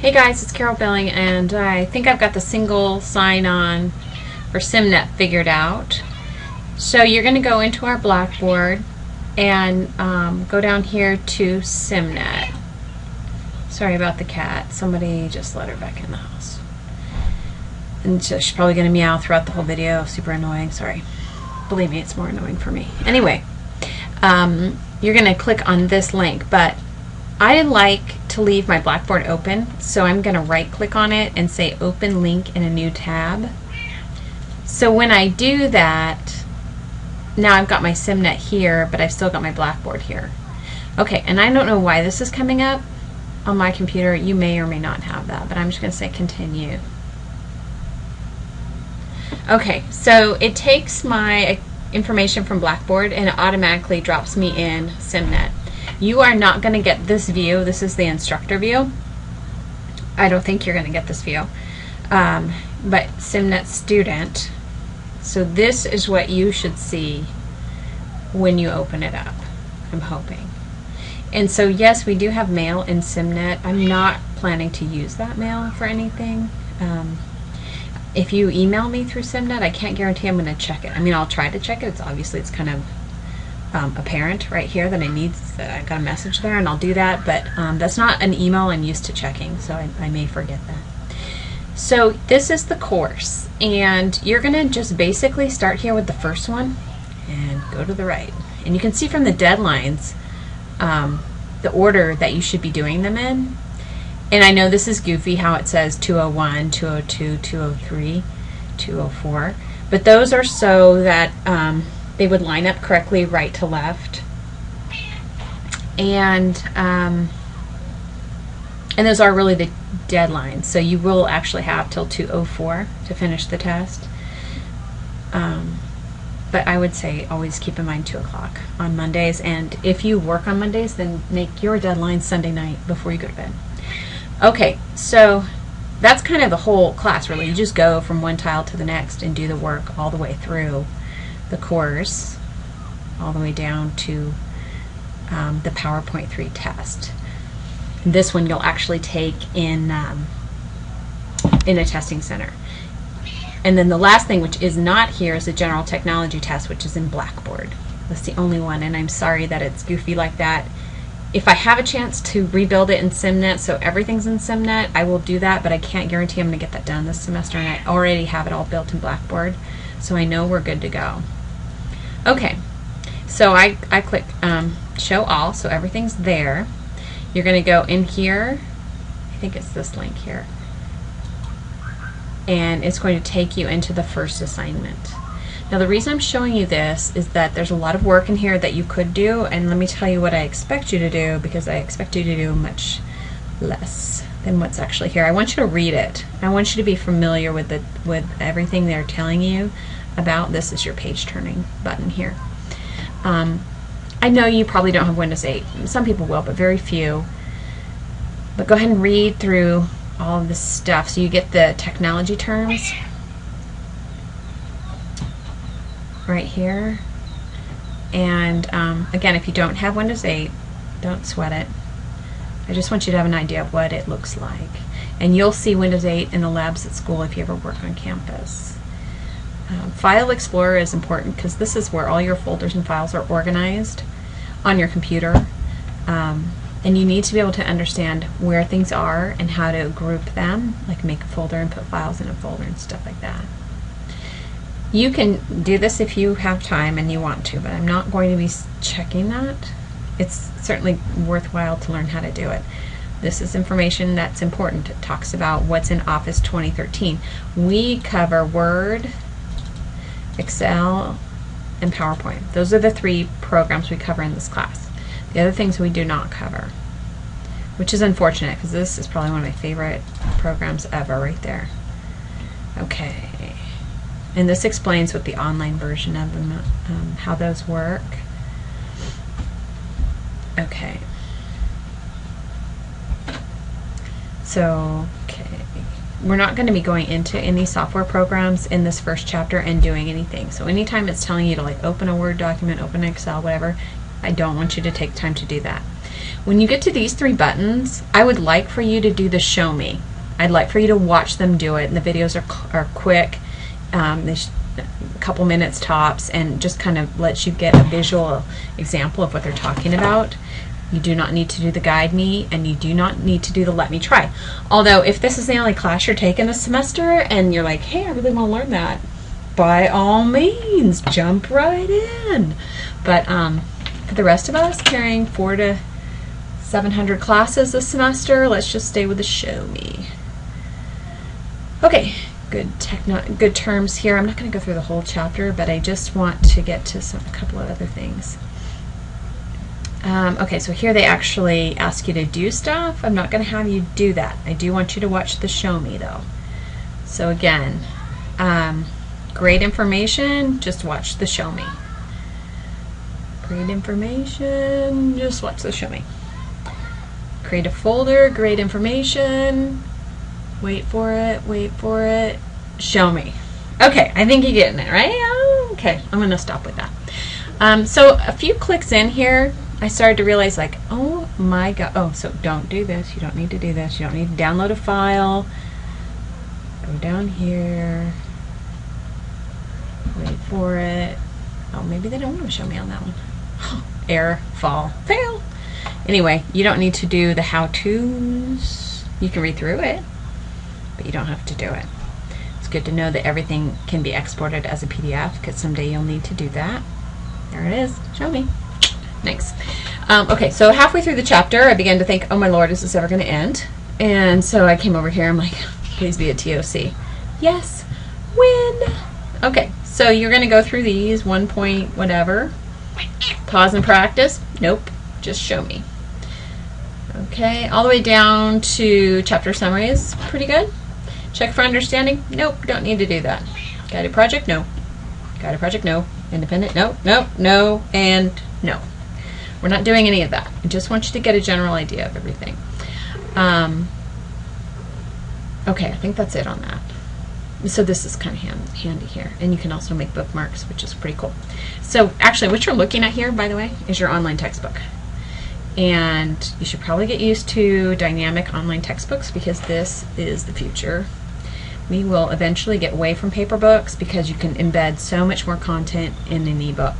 Hey guys, it's Carol Billing, and I think I've got the single sign-on for SimNet figured out. So you're going to go into our Blackboard and go down here to SimNet. Sorry about the cat. Somebody just let her back in the house. And so she's probably going to meow throughout the whole video. Super annoying. Sorry. Believe me, it's more annoying for me. Anyway, you're going to click on this link, but I like to leave my Blackboard open, so I'm going to right click on it and say open link in a new tab. So when I do that, now I've got my SimNet here, but I've still got my Blackboard here. Okay, and I don't know why this is coming up on my computer. You may or may not have that, but I'm just going to say continue. Okay, so it takes my information from Blackboard and it automatically drops me in SimNet. You are not going to get this view. This is the instructor view. I don't think you're going to get this view. But SimNet student. So this is what you should see when you open it up, I'm hoping. And so yes, we do have mail in SimNet. I'm not planning to use that mail for anything. If you email me through SimNet, I can't guarantee I'm going to check it. I mean, I'll try to check it. It's obviously it's kind of apparent right here that I got a message there, and I'll do that, but that's not an email I'm used to checking, so I may forget that. So this is the course, and you're going to just basically start here with the first one and go to the right. And you can see from the deadlines the order that you should be doing them in. And I know this is goofy how it says 201, 202, 203, 204, but those are so that they would line up correctly right to left. And those are really the deadlines. So you will actually have till 2:04 to finish the test. But I would say always keep in mind 2 o'clock on Mondays. And if you work on Mondays, then make your deadline Sunday night before you go to bed. Okay, so that's kind of the whole class really. You just go from one tile to the next and do the work all the way through the course, all the way down to the PowerPoint 3 test. This one you'll actually take in a testing center. And then the last thing, which is not here, is the general technology test, which is in Blackboard. That's the only one, and I'm sorry that it's goofy like that. If I have a chance to rebuild it in SimNet, so everything's in SimNet, I will do that, but I can't guarantee I'm going to get that done this semester, and I already have it all built in Blackboard, so I know we're good to go. Okay, so I click show all, so everything's there. You're going to go in here, I think it's this link here, and it's going to take you into the first assignment. Now the reason I'm showing you this is that there's a lot of work in here that you could do, and let me tell you what I expect you to do, because I expect you to do much less than what's actually here. I want you to read it. I want you to be familiar with everything they're telling you about. This is your page turning button here. I know you probably don't have Windows 8. Some people will, but very few. But go ahead and read through all of this stuff so you get the technology terms right here. And again, if you don't have Windows 8, don't sweat it. I just want you to have an idea of what it looks like. And you'll see Windows 8 in the labs at school if you ever work on campus. File Explorer is important because this is where all your folders and files are organized on your computer. And you need to be able to understand where things are and how to group them, like make a folder and put files in a folder and stuff like that. You can do this if you have time and you want to, but I'm not going to be checking that. It's certainly worthwhile to learn how to do it. This is information that's important. It talks about what's in Office 2013. We cover Word, Excel, and PowerPoint. Those are the 3 programs we cover in this class. The other things we do not cover, which is unfortunate because this is probably one of my favorite programs ever right there. Okay. And this explains what the online version of them, how those work. Okay. So, okay. We're not going to be going into any software programs in this first chapter and doing anything. So anytime it's telling you to like open a Word document, open Excel, whatever, I don't want you to take time to do that. When you get to these 3 buttons, I would like for you to do the show me. I'd like for you to watch them do it, and the videos are quick, a couple minutes tops, and just kind of lets you get a visual example of what they're talking about. You do not need to do the guide me, and you do not need to do the let me try. Although if this is the only class you're taking this semester and you're like, hey, I really want to learn that, by all means, jump right in. But for the rest of us carrying 400 to 700 classes this semester, let's just stay with the show me. Okay, good terms here. I'm not going to go through the whole chapter, but I just want to get to a couple of other things. Okay, so here they actually ask you to do stuff. I'm not going to have you do that. I do want you to watch the show me though. So again, great information, just watch the show me. Great information, just watch the show me. Create a folder, great information, wait for it, show me. Okay, I think you're getting it, right? Okay, I'm going to stop with that. So a few clicks in here, I started to realize, like, oh my god, oh, so don't do this, you don't need to do this, you don't need to download a file, go down here, wait for it. Oh, maybe they don't want to show me on that one. Error, fall, fail. Anyway, you don't need to do the how-tos. You can read through it, but you don't have to do it. It's good to know that everything can be exported as a PDF, because someday you'll need to do that. There it is, show me. Thanks. Okay, so halfway through the chapter, I began to think, oh my lord, is this ever going to end? And so I came over here, I'm like, please be a TOC. Yes, win. Okay, so you're going to go through these, 1 point whatever. Pause and practice. Nope, just show me. Okay, all the way down to chapter summaries, pretty good. Check for understanding. Nope, don't need to do that. Guided project, no. Guided project, no. Independent, no, no, no, and no. We're not doing any of that. I just want you to get a general idea of everything. Okay, I think that's it on that. So this is kind of handy here. And you can also make bookmarks, which is pretty cool. So actually, what you're looking at here, by the way, is your online textbook. And you should probably get used to dynamic online textbooks, because this is the future. We will eventually get away from paper books because you can embed so much more content in an ebook.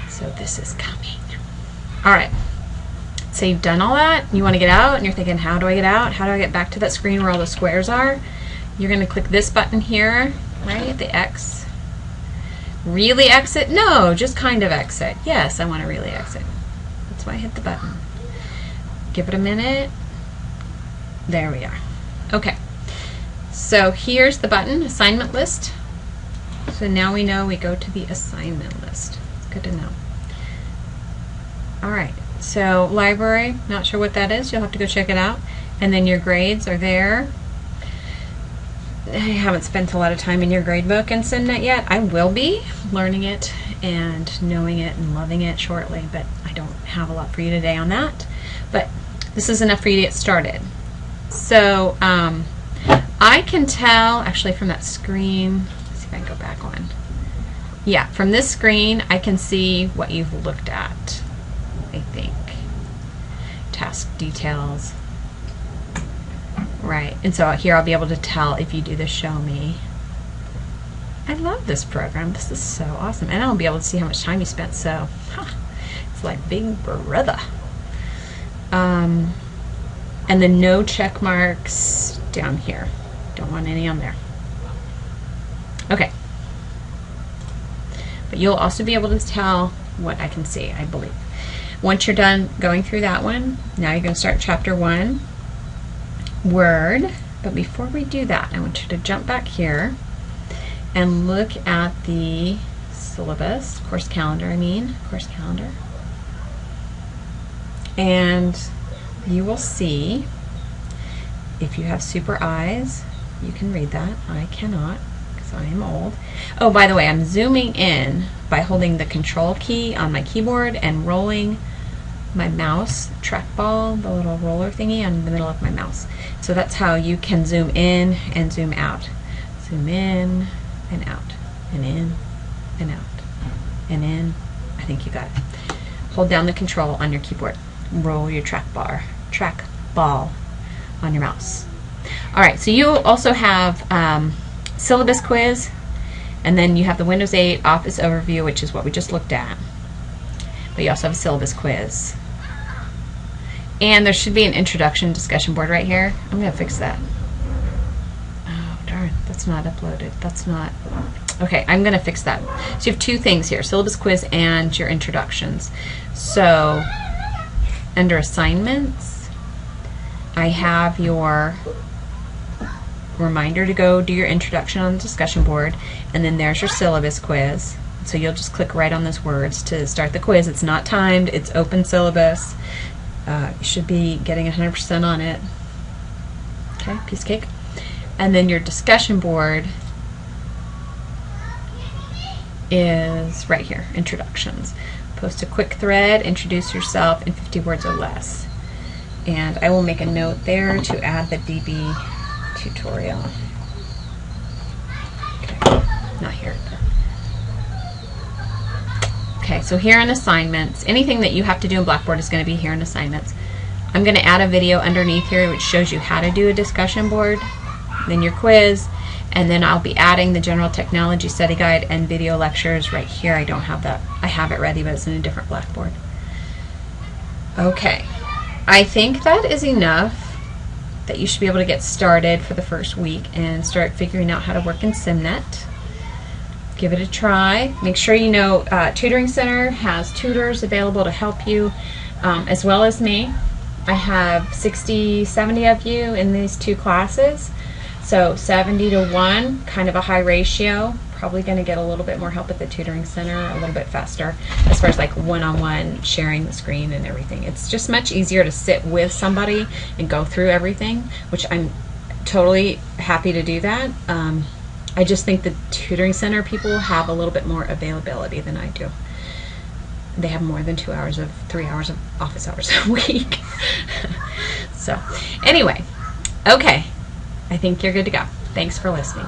So this is coming. All right, so you've done all that, you want to get out, and you're thinking, how do I get out? How do I get back to that screen where all the squares are? You're going to click this button here, right, the X. Really exit? No, just kind of exit. Yes, I want to really exit. That's why I hit the button. Give it a minute. There we are. Okay, so here's the button, assignment list. So now we know we go to the assignment list. It's good to know. All right, so library, not sure what that is. You'll have to go check it out. And then your grades are there. I haven't spent a lot of time in your grade book in SimNet yet. I will be learning it and knowing it and loving it shortly, but I don't have a lot for you today on that. But this is enough for you to get started. So I can tell, actually from that screen, let's see if I can go back one. Yeah, from this screen, I can see what you've looked at. I think. Task details. Right, and so here I'll be able to tell if you do the show me. I love this program. This is so awesome. And I'll be able to see how much time you spent, so it's like Big Brother. And the no check marks down here. Don't want any on there. Okay. But you'll also be able to tell what I can see, I believe. Once you're done going through that one, now you're going to start chapter 1, Word. But before we do that, I want you to jump back here and look at the syllabus, course calendar, course calendar. And you will see, if you have super eyes, you can read that. I cannot, because I am old. Oh, by the way, I'm zooming in by holding the control key on my keyboard and rolling my mouse trackball, the little roller thingy, on the middle of my mouse. So that's how you can zoom in and zoom out. Zoom in and out, and in and out, and in. I think you got it. Hold down the control on your keyboard. roll your trackball on your mouse. Alright, so you also have syllabus quiz, and then you have the Windows 8 Office Overview, which is what we just looked at. But you also have a syllabus quiz. And there should be an introduction discussion board right here. I'm going to fix that. Oh, darn, that's not uploaded. That's not... Okay, I'm going to fix that. So you have two things here, syllabus quiz and your introductions. So, under assignments, I have your reminder to go do your introduction on the discussion board, and then there's your syllabus quiz. So you'll just click right on those words to start the quiz. It's not timed, it's open syllabus. You should be getting 100% on it. Okay, piece of cake. And then your discussion board is right here, introductions. Post a quick thread, introduce yourself in 50 words or less. And I will make a note there to add the DB tutorial. Okay, not here. Okay, so here in assignments, anything that you have to do in Blackboard is going to be here in assignments. I'm going to add a video underneath here which shows you how to do a discussion board, then your quiz, and then I'll be adding the General Technology Study Guide and video lectures right here. I don't have that. I have it ready, but it's in a different Blackboard. Okay, I think that is enough that you should be able to get started for the first week and start figuring out how to work in SimNet. Give it a try. Make sure you know Tutoring Center has tutors available to help you, as well as me. I have 60, 70 of you in these two classes, so 70 to 1, kind of a high ratio. Probably going to get a little bit more help at the Tutoring Center, a little bit faster as far as like one-on-one sharing the screen and everything. It's just much easier to sit with somebody and go through everything, which I'm totally happy to do that. I just think the Tutoring Center people have a little bit more availability than I do. They have more than 3 hours of office hours a week. So anyway, okay, I think you're good to go. Thanks for listening.